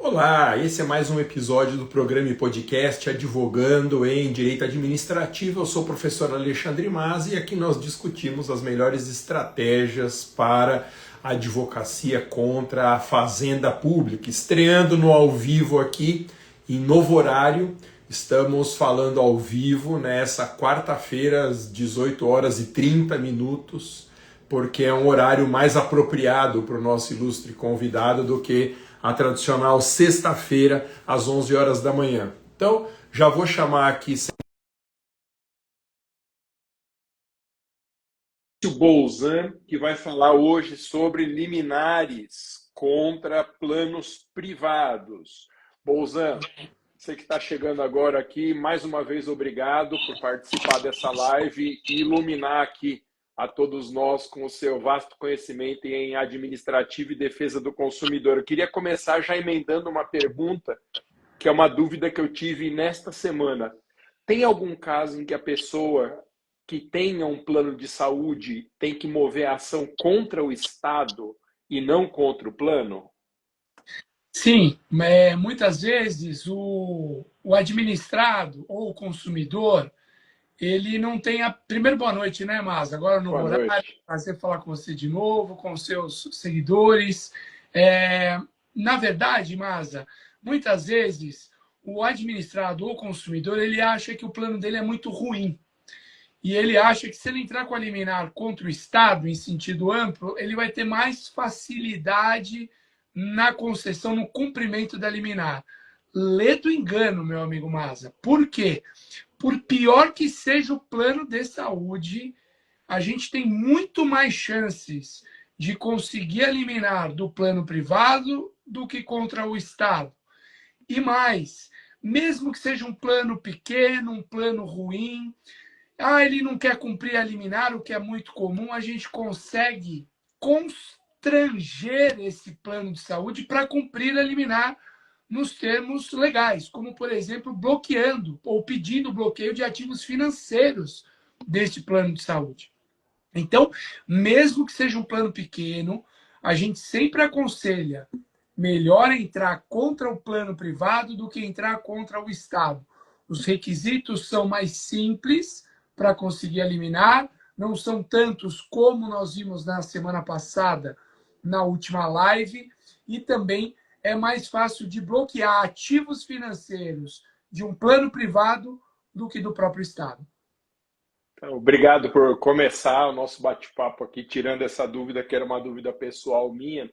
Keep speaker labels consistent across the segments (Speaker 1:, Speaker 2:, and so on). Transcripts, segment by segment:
Speaker 1: Olá, esse é mais um episódio do programa e podcast Advogando em Direito Administrativo. Eu sou o professor Alexandre Mazzi e aqui nós discutimos as melhores estratégias para a advocacia contra a fazenda pública. Estreando no ao vivo aqui, em novo horário, estamos falando ao vivo nessa quarta-feira às 18 horas e 30 minutos, porque é um horário mais apropriado para o nosso ilustre convidado do que a tradicional sexta-feira, às 11 horas da manhã. Então, já vou chamar aqui o Bolzan, que vai falar hoje sobre liminares contra planos privados. Bolzan, você que está chegando agora aqui, mais uma vez obrigado por participar dessa live e iluminar aqui a todos nós com o seu vasto conhecimento em administrativo e defesa do consumidor. Eu queria começar já emendando uma pergunta, que é uma dúvida que eu tive nesta semana. Tem algum caso em que a pessoa que tenha um plano de saúde tem que mover a ação contra o Estado e não contra o plano?
Speaker 2: Sim, muitas vezes o administrado ou o consumidor, ele não tem a... Primeiro, boa noite, né, Mas? Agora no
Speaker 1: Boa
Speaker 2: horário,
Speaker 1: noite.
Speaker 2: prazer falar com você de novo, com seus seguidores. Na verdade, Masa, muitas vezes o administrado ou o consumidor, ele acha que o plano dele é muito ruim. E ele acha que se ele entrar com a liminar contra o Estado, em sentido amplo, ele vai ter mais facilidade na concessão, no cumprimento da liminar. Lê do engano, meu amigo Maza. Por quê? Por pior que seja o plano de saúde, a gente tem muito mais chances de conseguir a liminar do plano privado do que contra o Estado. E mais, mesmo que seja um plano pequeno, um plano ruim, ele não quer cumprir a liminar, o que é muito comum, a gente consegue constranger esse plano de saúde para cumprir a liminar nos termos legais, como, por exemplo, bloqueando ou pedindo bloqueio de ativos financeiros deste plano de saúde. Então, mesmo que seja um plano pequeno, a gente sempre aconselha melhor entrar contra o plano privado do que entrar contra o Estado. Os requisitos são mais simples para conseguir eliminar, não são tantos como nós vimos na semana passada, na última live, e também é mais fácil de bloquear ativos financeiros de um plano privado do que do próprio Estado.
Speaker 1: Então, obrigado por começar o nosso bate-papo aqui, tirando essa dúvida, que era uma dúvida pessoal minha.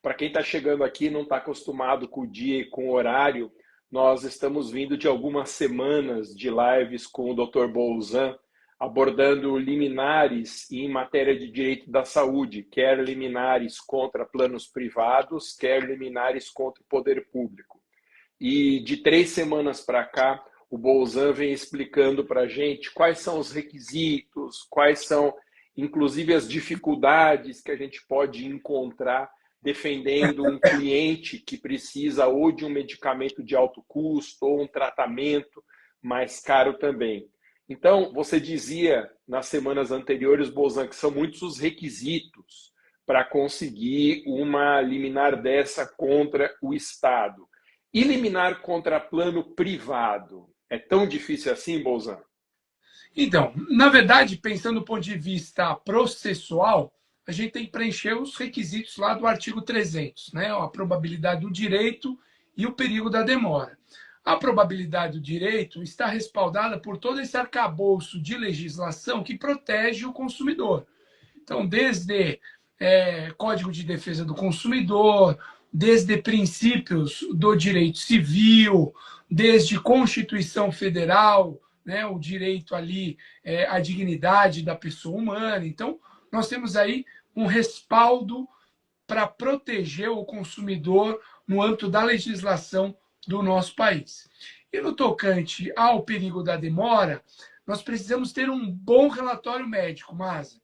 Speaker 1: Para quem está chegando aqui e não está acostumado com o dia e com o horário, nós estamos vindo de algumas semanas de lives com o Dr. Bolzan, abordando liminares em matéria de direito da saúde, quer liminares contra planos privados, quer liminares contra o poder público. E de 3 semanas para cá, o Bolzan vem explicando para a gente quais são os requisitos, quais são, inclusive, as dificuldades que a gente pode encontrar defendendo um cliente que precisa ou de um medicamento de alto custo ou um tratamento mais caro também. Então, você dizia nas semanas anteriores, Bolzan, que são muitos os requisitos para conseguir uma liminar dessa contra o Estado. E liminar contra plano privado é tão difícil assim, Bolzan?
Speaker 2: Então, na verdade, pensando do ponto de vista processual, a gente tem que preencher os requisitos lá do artigo 300, né? A probabilidade do direito e o perigo da demora. A probabilidade do direito está respaldada por todo esse arcabouço de legislação que protege o consumidor. Então, desde Código de Defesa do Consumidor, desde princípios do direito civil, desde Constituição Federal, né, o direito ali à dignidade da pessoa humana. Então, nós temos aí um respaldo para proteger o consumidor no âmbito da legislação do nosso país. E no tocante ao perigo da demora, nós precisamos ter um bom relatório médico, mas,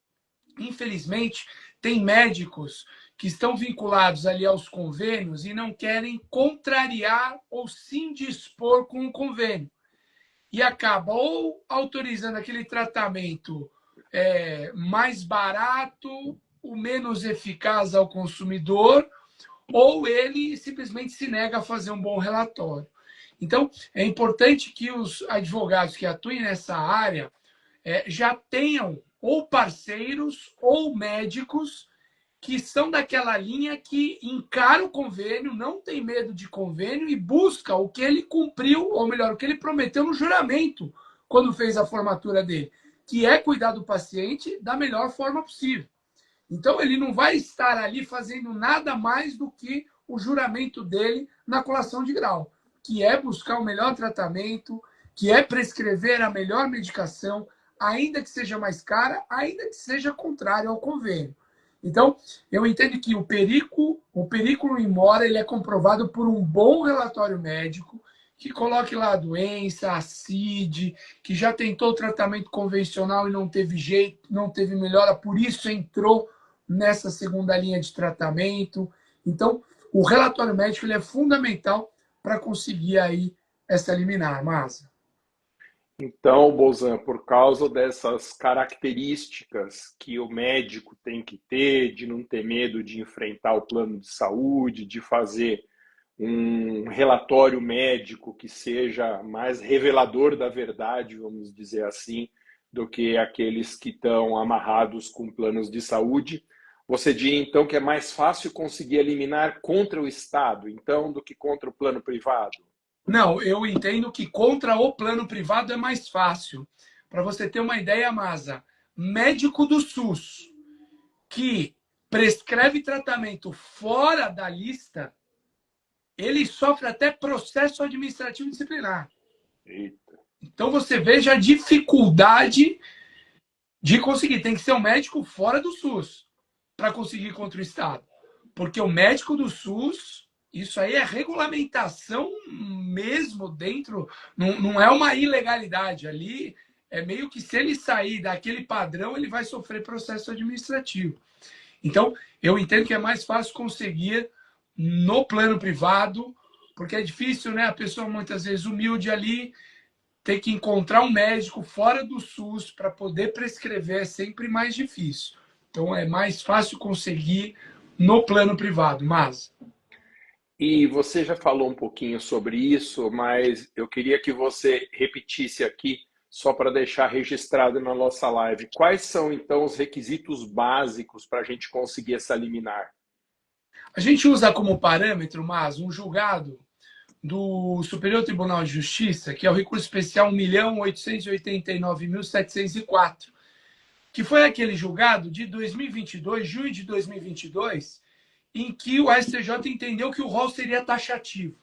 Speaker 2: infelizmente, tem médicos que estão vinculados ali aos convênios e não querem contrariar ou se indispor com o convênio. E acaba ou autorizando aquele tratamento mais barato, o menos eficaz ao consumidor, ou ele simplesmente se nega a fazer um bom relatório. Então, é importante que os advogados que atuem nessa área já tenham ou parceiros ou médicos que são daquela linha que encara o convênio, não tem medo de convênio e busca o que ele cumpriu, ou melhor, o que ele prometeu no juramento quando fez a formatura dele, que é cuidar do paciente da melhor forma possível. Então, ele não vai estar ali fazendo nada mais do que o juramento dele na colação de grau, que é buscar o melhor tratamento, que é prescrever a melhor medicação, ainda que seja mais cara, ainda que seja contrário ao convênio. Então, eu entendo que o perículo in mora, ele é comprovado por um bom relatório médico, que coloque lá a doença, a CID, que já tentou tratamento convencional e não teve jeito, não teve melhora, por isso entrou nessa segunda linha de tratamento. Então, o relatório médico ele é fundamental para conseguir aí essa liminar, Massa.
Speaker 1: Então, Bozan, por causa dessas características que o médico tem que ter, de não ter medo de enfrentar o plano de saúde, de fazer um relatório médico que seja mais revelador da verdade, vamos dizer assim, do que aqueles que estão amarrados com planos de saúde. Você diz, então, que é mais fácil conseguir eliminar contra o Estado, então, do que contra o plano privado?
Speaker 2: Não, eu entendo que contra o plano privado é mais fácil. Para você ter uma ideia, Masa, médico do SUS que prescreve tratamento fora da lista, ele sofre até processo administrativo disciplinar.
Speaker 1: Eita.
Speaker 2: Então você veja a dificuldade de conseguir. Tem que ser um médico fora do SUS para conseguir contra o Estado. Porque o médico do SUS, isso aí é regulamentação mesmo dentro, não é uma ilegalidade. Ali é meio que se ele sair daquele padrão, ele vai sofrer processo administrativo. Então, eu entendo que é mais fácil conseguir no plano privado, porque é difícil, né? A pessoa muitas vezes humilde ali ter que encontrar um médico fora do SUS para poder prescrever é sempre mais difícil. Então, é mais fácil conseguir no plano privado, mas...
Speaker 1: E você já falou um pouquinho sobre isso, mas eu queria que você repetisse aqui, só para deixar registrado na nossa live. Quais são, então, os requisitos básicos para a gente conseguir essa liminar?
Speaker 2: A gente usa como parâmetro, mas um julgado do Superior Tribunal de Justiça, que é o recurso especial 1.889.704, que foi aquele julgado de 2022, junho de 2022, em que o STJ entendeu que o rol seria taxativo.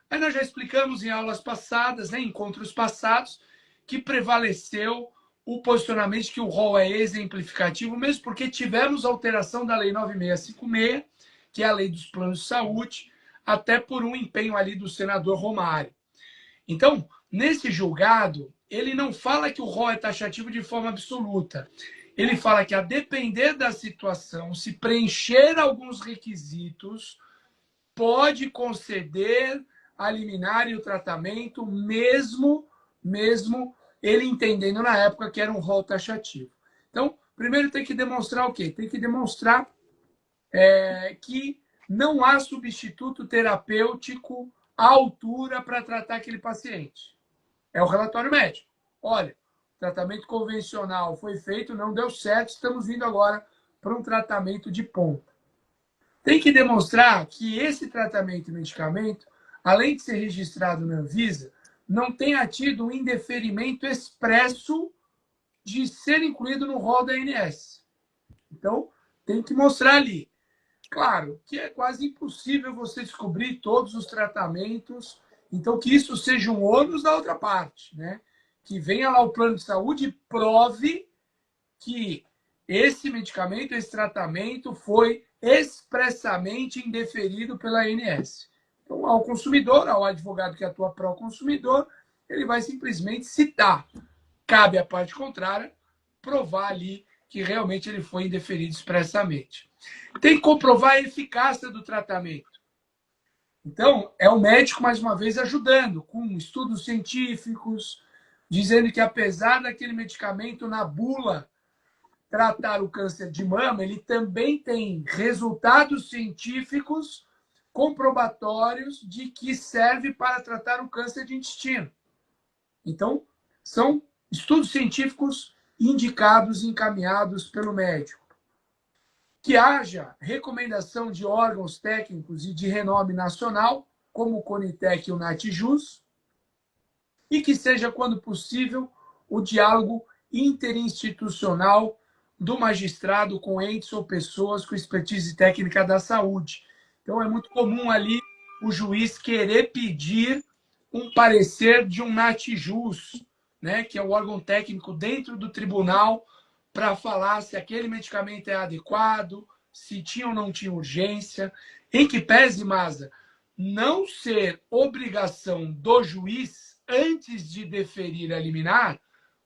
Speaker 2: Aí nós já explicamos em aulas passadas, né, em encontros passados, que prevaleceu o posicionamento de que o rol é exemplificativo, mesmo porque tivemos alteração da Lei 9656, que é a Lei dos Planos de Saúde, até por um empenho ali do senador Romário. Então, nesse julgado, ele não fala que o rol é taxativo de forma absoluta. Ele fala que, a depender da situação, se preencher alguns requisitos, pode conceder a liminar e o tratamento, mesmo ele entendendo na época que era um rol taxativo. Então, primeiro tem que demonstrar o quê? Tem que demonstrar que não há substituto terapêutico à altura para tratar aquele paciente. É o relatório médico. Olha, o tratamento convencional foi feito, não deu certo, estamos indo agora para um tratamento de ponta. Tem que demonstrar que esse tratamento e medicamento, além de ser registrado na Anvisa, não tenha tido um indeferimento expresso de ser incluído no rol da ANS. Então, tem que mostrar ali. Claro que é quase impossível você descobrir todos os tratamentos, então que isso seja um ônus da outra parte, né? Que venha lá o plano de saúde e prove que esse medicamento, esse tratamento foi expressamente indeferido pela ANS. Então, ao consumidor, ao advogado que atua pró-consumidor, ele vai simplesmente citar. Cabe à parte contrária provar ali que realmente ele foi indeferido expressamente. Tem que comprovar a eficácia do tratamento. Então, é o médico, mais uma vez, ajudando, com estudos científicos, dizendo que apesar daquele medicamento na bula tratar o câncer de mama, ele também tem resultados científicos comprobatórios de que serve para tratar o câncer de intestino. Então, são estudos científicos indicados e encaminhados pelo médico. Que haja recomendação de órgãos técnicos e de renome nacional, como o Conitec e o Natjus, e que seja, quando possível, o diálogo interinstitucional do magistrado com entes ou pessoas com expertise técnica da saúde. Então, é muito comum ali o juiz querer pedir um parecer de um Natjus, né, que é o órgão técnico dentro do tribunal, para falar se aquele medicamento é adequado, se tinha ou não tinha urgência, em que pese, Maza, não ser obrigação do juiz, antes de deferir a liminar,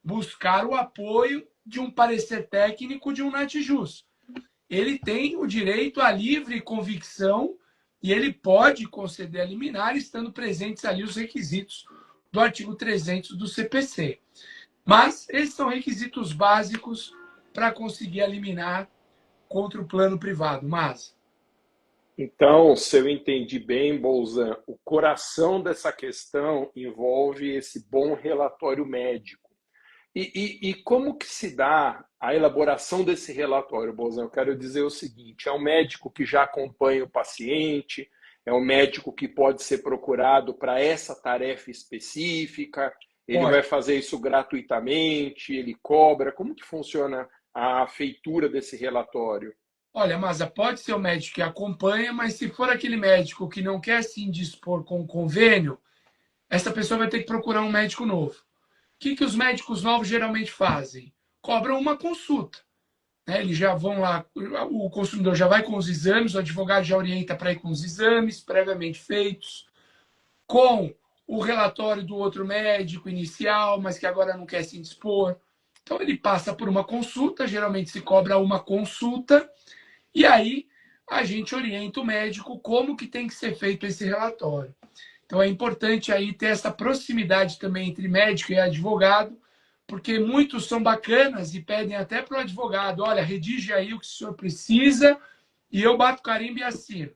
Speaker 2: buscar o apoio de um parecer técnico de um Natjus. Ele tem o direito à livre convicção e ele pode conceder a liminar, estando presentes ali os requisitos do artigo 300 do CPC. Mas esses são requisitos básicos para conseguir a liminar contra o plano privado. Mas
Speaker 1: Então, se eu entendi bem, Bolzan, o coração dessa questão envolve esse bom relatório médico. E como que se dá a elaboração desse relatório, Bolzan? Eu quero dizer o seguinte, é um médico que já acompanha o paciente, é um médico que pode ser procurado para essa tarefa específica, ele vai fazer isso gratuitamente, ele cobra, como que funciona a feitura desse relatório?
Speaker 2: olha, Maza, pode ser o médico que acompanha, mas se for aquele médico que não quer se indispor com o convênio, essa pessoa vai ter que procurar um médico novo. O que os médicos novos geralmente fazem? Cobram uma consulta. Né? Eles já vão lá, o consumidor já vai com os exames, o advogado já orienta para ir com os exames previamente feitos, com o relatório do outro médico inicial, mas que agora não quer se indispor. Então ele passa por uma consulta, geralmente se cobra uma consulta, e aí a gente orienta o médico como que tem que ser feito esse relatório. Então é importante aí ter essa proximidade também entre médico e advogado, porque muitos são bacanas e pedem até para o advogado, olha, redige aí o que o senhor precisa e eu bato carimbo e assino.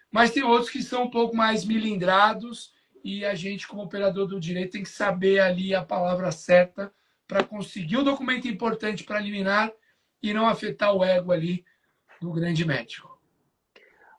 Speaker 2: Mas tem outros que são um pouco mais milindrados e a gente, como operador do direito, tem que saber ali a palavra certa para conseguir o documento importante para liminar e não afetar o ego ali do grande médico.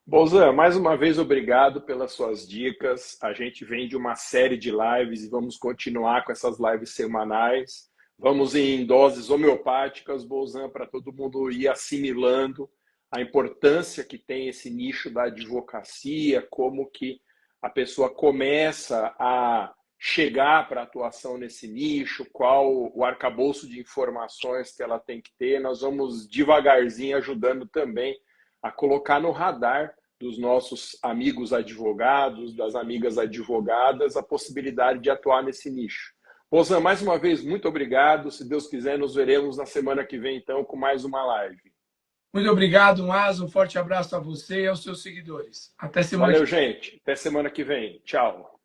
Speaker 1: Bolzan, mais uma vez obrigado pelas suas dicas. A gente vem de uma série de lives e vamos continuar com essas lives semanais. Vamos em doses homeopáticas, Bolzan, para todo mundo ir assimilando a importância que tem esse nicho da advocacia, como que a pessoa começa a chegar para a atuação nesse nicho, qual o arcabouço de informações que ela tem que ter. Nós vamos devagarzinho ajudando também a colocar no radar dos nossos amigos advogados, das amigas advogadas, a possibilidade de atuar nesse nicho. Bolzan, mais uma vez, muito obrigado. Se Deus quiser, nos veremos na semana que vem, então, com mais uma live.
Speaker 2: Muito obrigado, Maza. Um forte abraço a você e aos seus seguidores. Até semana que
Speaker 1: vem. Valeu, gente. Até semana que vem. Tchau.